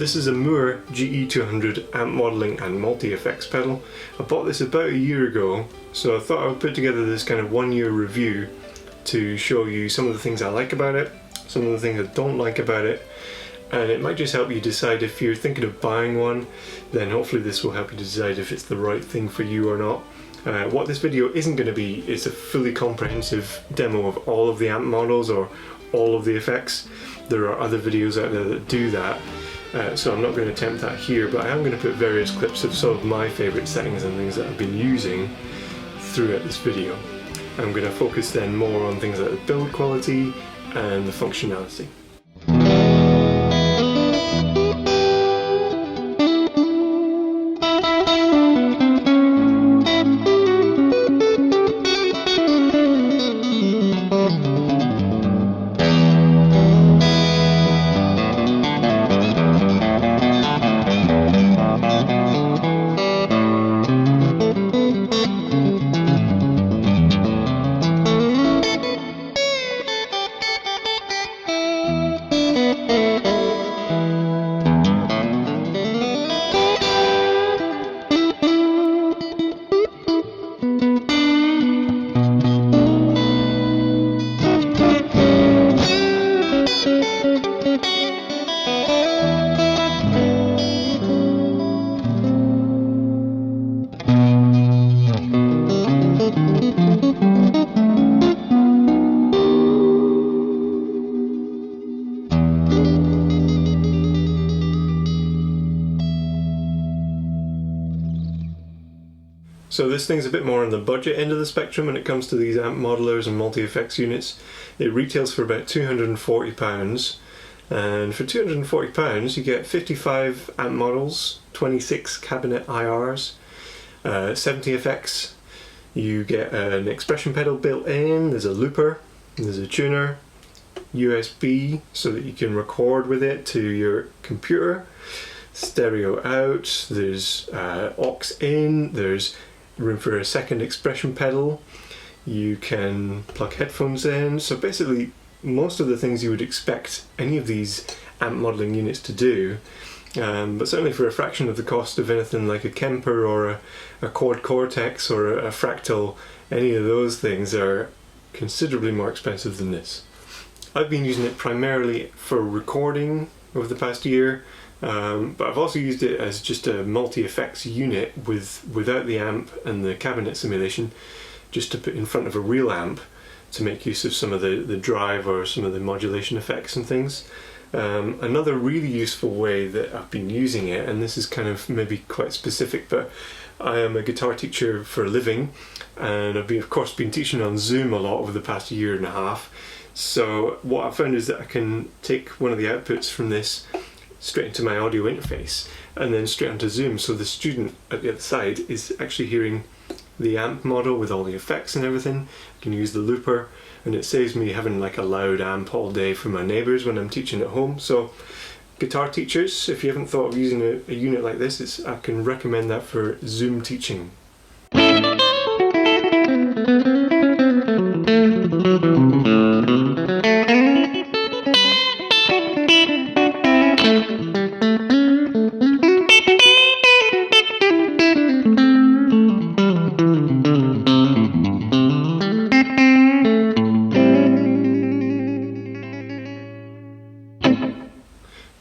This is a Mooer GE200 amp modelling and multi-effects pedal. I bought this about a year ago, so I thought I would put together this kind of 1 year review to show you some of the things I like about it, some of the things I don't like about it, and it might just help you decide if you're thinking of buying one. Then hopefully this will help you decide if it's the right thing for you or not. What this video isn't going to be is a fully comprehensive demo of all of the amp models or all of the effects. There are other videos out there that do that. So I'm not going to attempt that here, but I am going to put various clips of some of my favourite settings and things that I've been using throughout this video. I'm going to focus then more on things like the build quality and the functionality. So this thing's a bit more on the budget end of the spectrum when it comes to these amp modelers and multi-effects units. It retails for about £240, and for £240 you get 55 amp models, 26 cabinet IRs, 70 effects. You get an expression pedal built in, there's a looper, there's a tuner, USB so that you can record with it to your computer, stereo out, there's aux in, there's room for a second expression pedal, you can plug headphones in. So basically most of the things you would expect any of these amp modelling units to do, but certainly for a fraction of the cost of anything like a Kemper or a Chord Cortex or a Fractal. Any of those things are considerably more expensive than this. I've been using it primarily for recording over the past year, but I've also used it as just a multi-effects unit without the amp and the cabinet simulation, just to put in front of a real amp to make use of some of the drive or some of the modulation effects and things. Another really useful way that I've been using it, and this is kind of maybe quite specific, but I am a guitar teacher for a living, and I've of course been teaching on Zoom a lot over the past year and a half. So what I found is that I can take one of the outputs from this straight into my audio interface and then straight onto Zoom, so the student at the other side is actually hearing the amp model with all the effects and everything. I can use the looper, and it saves me having like a loud amp all day from my neighbours when I'm teaching at home. So guitar teachers, if you haven't thought of using a unit like this, I can recommend that for Zoom teaching.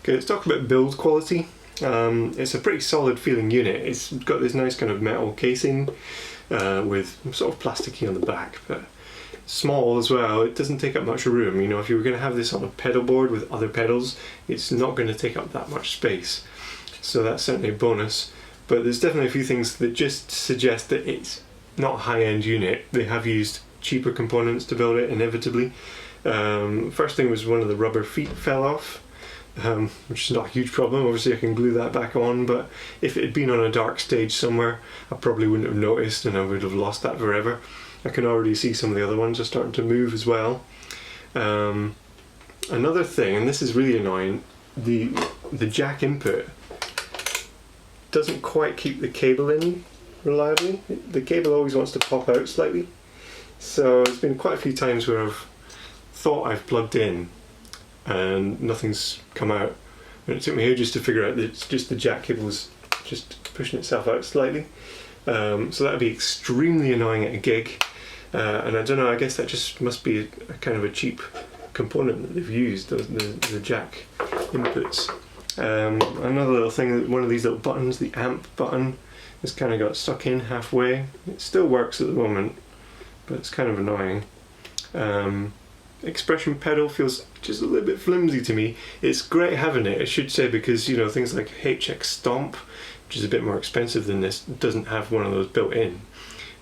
Okay, let's talk about build quality. It's a pretty solid feeling unit. It's got this nice kind of metal casing with sort of plasticky on the back, but small as well. It doesn't take up much room. You know, if you were going to have this on a pedal board with other pedals, it's not going to take up that much space. So that's certainly a bonus. But there's definitely a few things that just suggest that it's not a high-end unit. They have used cheaper components to build it, inevitably. First thing was one of the rubber feet fell off. Which is not a huge problem. Obviously I can glue that back on, but if it had been on a dark stage somewhere, I probably wouldn't have noticed and I would have lost that forever. I can already see some of the other ones are starting to move as well. Another thing, and this is really annoying, the jack input doesn't quite keep the cable in reliably. The cable always wants to pop out slightly. So there's been quite a few times where I've thought I've plugged in and nothing's come out, And it took me ages to figure out that it's just the jack cable's just pushing itself out slightly. So that would be extremely annoying at a gig. And I don't know, I guess that just must be a kind of a cheap component that they've used, the jack inputs. Another little thing, one of these little buttons, the amp button, has kind of got stuck in halfway. It still works at the moment, but it's kind of annoying. Expression pedal feels just a little bit flimsy to me. It's great having it, I should say, because you know things like HX Stomp, which is a bit more expensive than this, doesn't have one of those built in.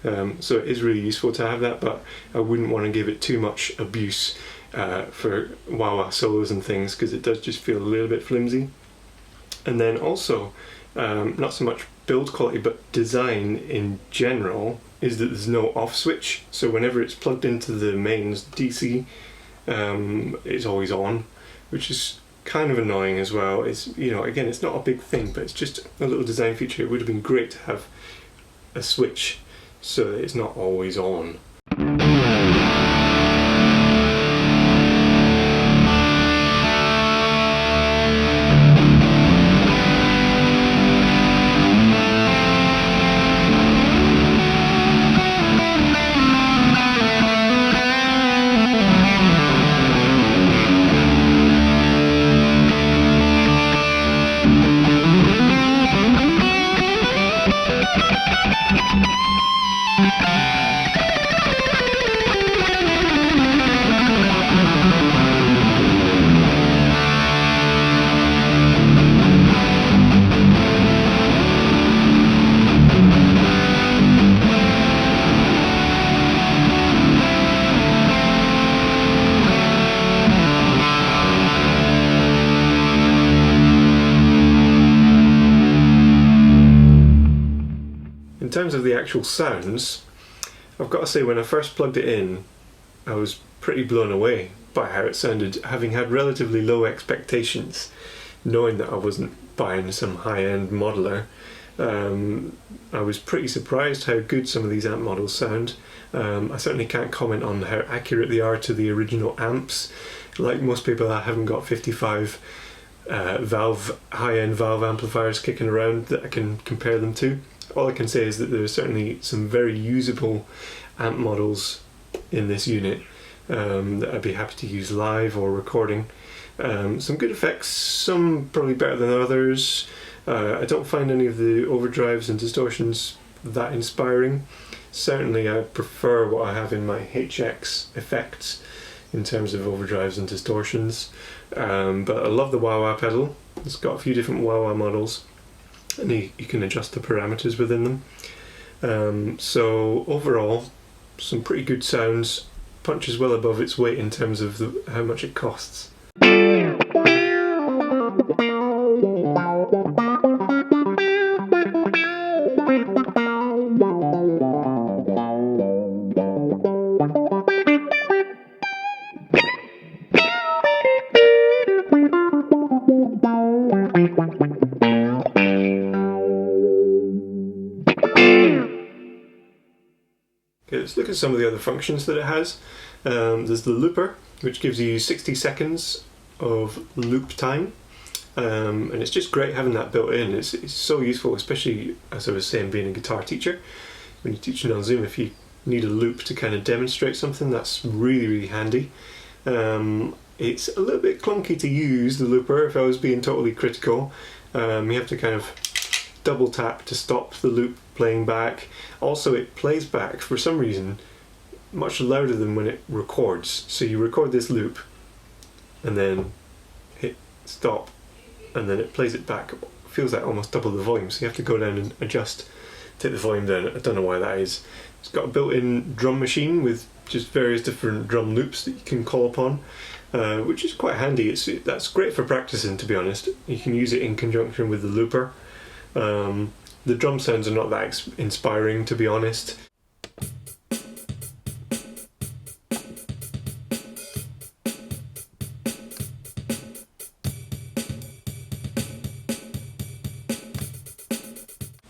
So it is really useful to have that, but I wouldn't want to give it too much abuse for wah-wah solos and things, because it does just feel a little bit flimsy. And then also, not so much build quality, but design in general, is that there's no off switch. So whenever it's plugged into the mains DC, it's always on, which is kind of annoying as well. It's, you know, again, it's not a big thing, but it's just a little design feature. It would have been great to have a switch so that it's not always on. In terms of the actual sounds, I've got to say when I first plugged it in, I was pretty blown away by how it sounded, having had relatively low expectations, knowing that I wasn't buying some high-end modeler. I was pretty surprised how good some of these amp models sound. I certainly can't comment on how accurate they are to the original amps. Like most people, I haven't got 55 high-end valve amplifiers kicking around that I can compare them to. All I can say is that there are certainly some very usable amp models in this unit that I'd be happy to use live or recording. Some good effects, some probably better than others. I don't find any of the overdrives and distortions that inspiring. Certainly I prefer what I have in my HX effects in terms of overdrives and distortions. But I love the wah-wah pedal. It's got a few different wah-wah models, and you can adjust the parameters within them. So overall, some pretty good sounds, punches well above its weight in terms of how much it costs. Let's look at some of the other functions that it has. There's the looper, which gives you 60 seconds of loop time, and it's just great having that built in. It's so useful, especially, as I was saying, being a guitar teacher. When you're teaching on Zoom, if you need a loop to kind of demonstrate something, that's really, really handy. It's a little bit clunky to use, the looper, if I was being totally critical. You have to kind of double tap to stop the loop playing back. Also, it plays back for some reason much louder than when it records. So you record this loop and then hit stop and then it plays it back. It feels like almost double the volume, so you have to go down and adjust, take the volume down. I don't know why that is. It's got a built-in drum machine with just various different drum loops that you can call upon, which is quite handy. That's great for practicing, to be honest. You can use it in conjunction with the looper. The drum sounds are not that inspiring, to be honest.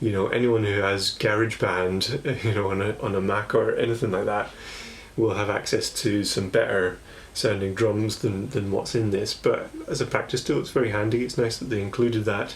You know, anyone who has GarageBand, you know, on a Mac or anything like that, will have access to some better sounding drums than what's in this, but as a practice tool it's very handy. It's nice that they included that.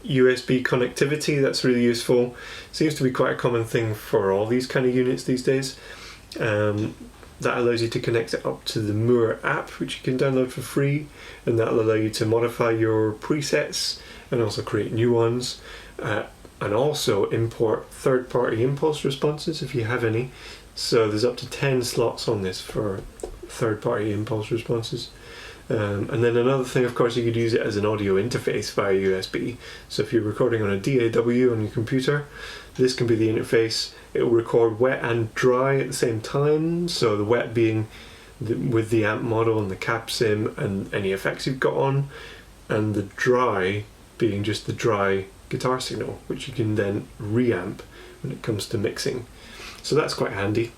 USB connectivity, that's really useful. Seems to be quite a common thing for all these kind of units these days. That allows you to connect it up to the Mooer app, which you can download for free, and that'll allow you to modify your presets and also create new ones, and also import third-party impulse responses if you have any. So there's up to 10 slots on this for third-party impulse responses. And then another thing, of course, you could use it as an audio interface via USB. So if you're recording on a DAW on your computer, this can be the interface. It will record wet and dry at the same time. So the wet being with the amp model and the cab sim and any effects you've got on, and the dry being just the dry guitar signal, which you can then reamp when it comes to mixing. So that's quite handy.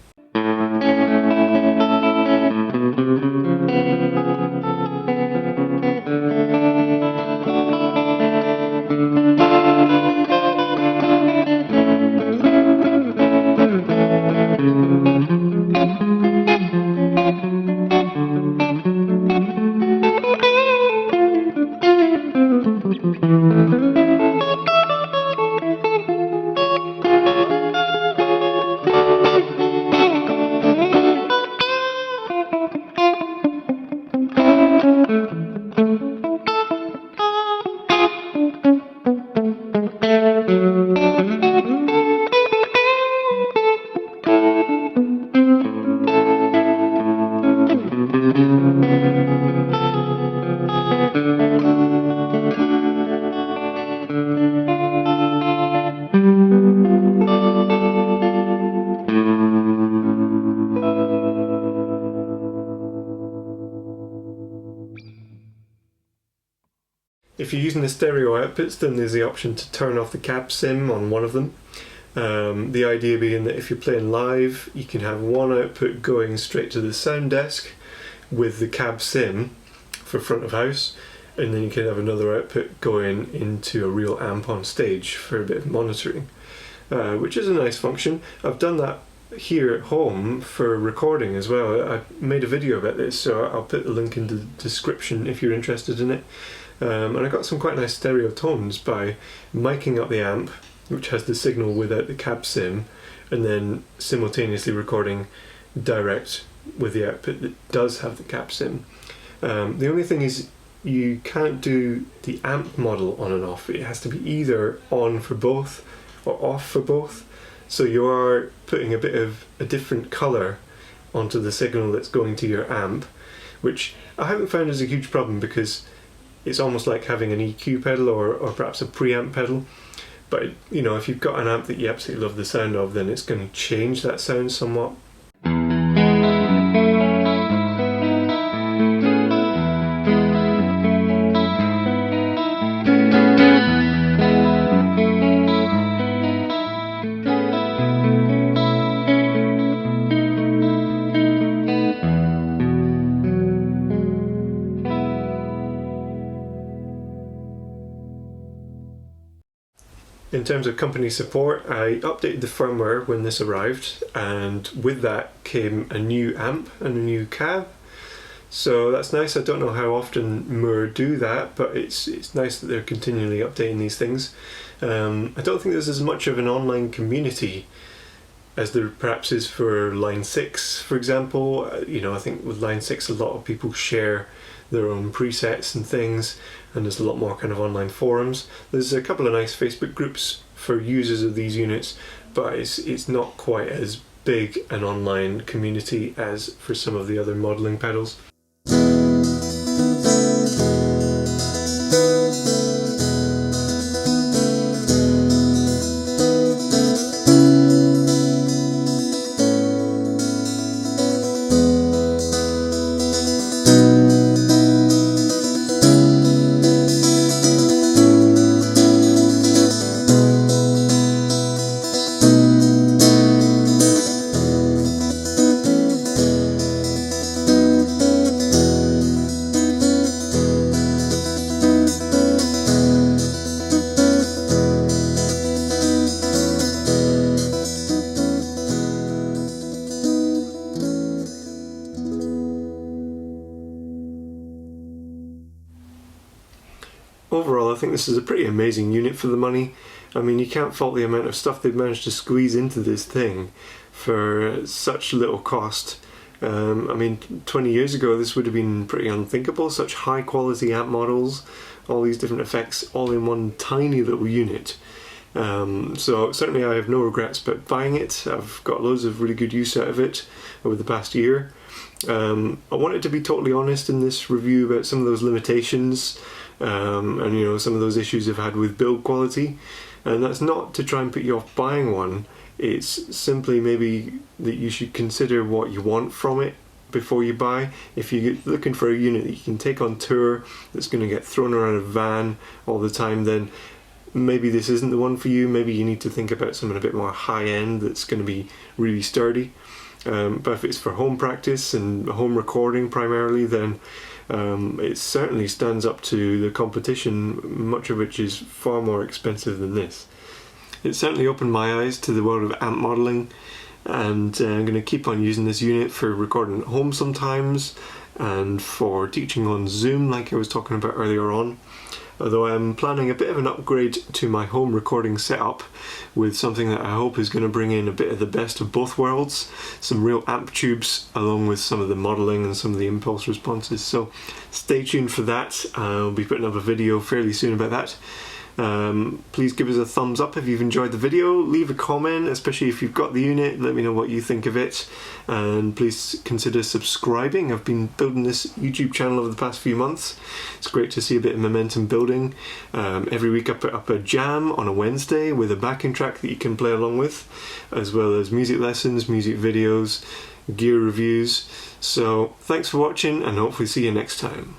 If you're using the stereo outputs, then there's the option to turn off the cab sim on one of them. The idea being that if you're playing live, you can have one output going straight to the sound desk with the cab sim for front of house, and then you can have another output going into a real amp on stage for a bit of monitoring, which is a nice function. I've done that here at home for recording as well. I made a video about this, so I'll put the link in the description if you're interested in it. And I got some quite nice stereo tones by miking up the amp, which has the signal without the cab sim, and then simultaneously recording direct with the output that does have the cab sim. The only thing is you can't do the amp model on and off. It has to be either on for both or off for both. So you are putting a bit of a different colour onto the signal that's going to your amp, which I haven't found as a huge problem because it's almost like having an EQ pedal or perhaps a preamp pedal. But you know, if you've got an amp that you absolutely love the sound of, then it's going to change that sound somewhat. In terms of company support, I updated the firmware when this arrived, and with that came a new amp and a new cab. So that's nice. I don't know how often Mooer do that, but it's nice that they're continually updating these things. I don't think there's as much of an online community as there perhaps is for Line 6, for example. You know, I think with Line 6 a lot of people share their own presets and things, and there's a lot more kind of online forums. There's a couple of nice Facebook groups for users of these units, but it's not quite as big an online community as for some of the other modelling pedals. Overall, I think this is a pretty amazing unit for the money. I mean, you can't fault the amount of stuff they've managed to squeeze into this thing for such little cost. I mean, 20 years ago this would have been pretty unthinkable, such high quality amp models, all these different effects all in one tiny little unit. So certainly I have no regrets about buying it. I've got loads of really good use out of it over the past year. I wanted to be totally honest in this review about some of those limitations, and you know, some of those issues I've had with build quality, and that's not to try and put you off buying one. It's simply maybe that you should consider what you want from it before you buy. If you're looking for a unit that you can take on tour, that's going to get thrown around a van all the time, then maybe this isn't the one for you. Maybe you need to think about something a bit more high-end that's going to be really sturdy. But if it's for home practice and home recording primarily, then it certainly stands up to the competition, much of which is far more expensive than this. It certainly opened my eyes to the world of amp modelling, and I'm going to keep on using this unit for recording at home sometimes, and for teaching on Zoom like I was talking about earlier on. Although I'm planning a bit of an upgrade to my home recording setup with something that I hope is going to bring in a bit of the best of both worlds, some real amp tubes along with some of the modelling and some of the impulse responses. So stay tuned for that. I'll be putting up a video fairly soon about that. Please give us a thumbs up if you've enjoyed the video, leave a comment, especially if you've got the unit, let me know what you think of it, and please consider subscribing. I've been building this YouTube channel over the past few months. It's great to see a bit of momentum building. Every week I put up a jam on a Wednesday with a backing track that you can play along with, as well as music lessons, music videos, gear reviews. So thanks for watching, and hopefully see you next time.